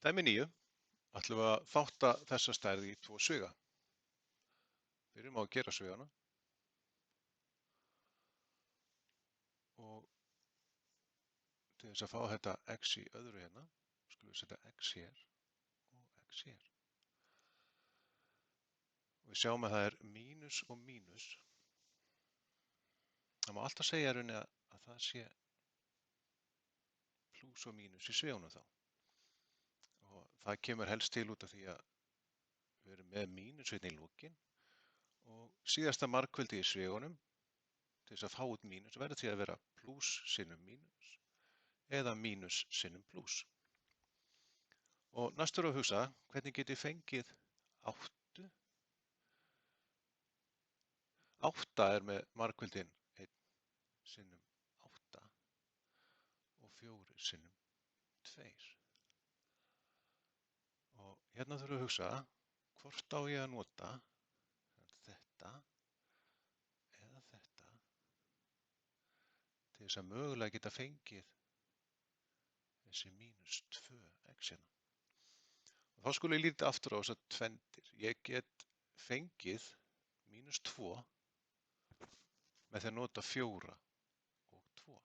Dæmi 9. Ætlum við að þátta þessa stærð í 2 sviga. Byrjum á að gera svigana. Og til þess að fá þetta x í öðru hérna, skulum við setja x hér og x hér. Og við sjáum að það er mínus og mínus. Það má alltaf segja í rauninni að það sé plús og mínus í svigunum þá. Og það kemur helst til út af því að við erum með mínus hérna í lokin og síðasta margfeldi í svigunum til þess að fá út mínus verður því að vera plús sinnum mínus eða mínus sinnum plús. Og næst þurfum við að hugsa hvernig get ég fengið 8. 8 er með margfeldin 1 sinnum 8 og 4 sinnum 2. Og hérna þurfum við að hugsa hvort á ég að nota þetta eða þetta til þess að mögulega geta fengið þessi mínus 2x hérna. Og þá skulum ég líta aftur á þessar tvendir. Ég get fengið mínus 2 með því að nota 4 og 2.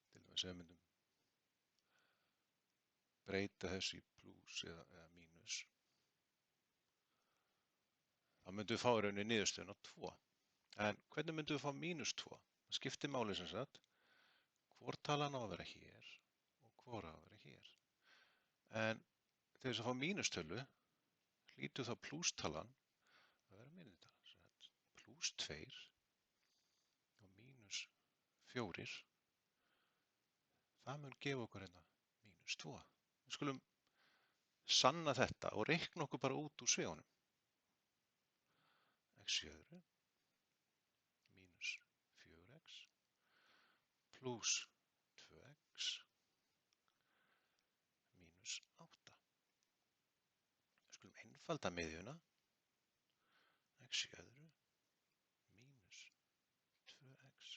Til dæmis að við myndum breyta þessu í plús eða mínus. Þá myndum við fá í rauninni niðurstöðuna 2. En hvernig myndum við fá mínus 2? Það skiptir máli sem sagt. Hvor talan á að vera hér og hvor á að vera hér. En til þess að fá mínustölu hlýtur þá plústalan að vera minnitalan. Plús 2 og mínus 4. Það mun gefa okkur hérna mínus 2. Við skulum sanna þetta og reikna okkur bara út úr svigunum. X í öðru mínus 4x plús 2x mínus 8. Við skulum einfalda miðjuna. X í öðru mínus 2x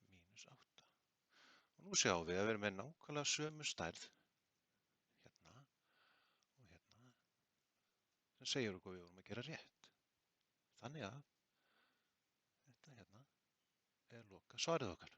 mínus 8. Og nú sjáum við að við erum með nákvæmlega sömu stærð hérna og hérna sem segir okkur við vorum að gera rétt. Þannig að þetta hérna er loka svarið okkar.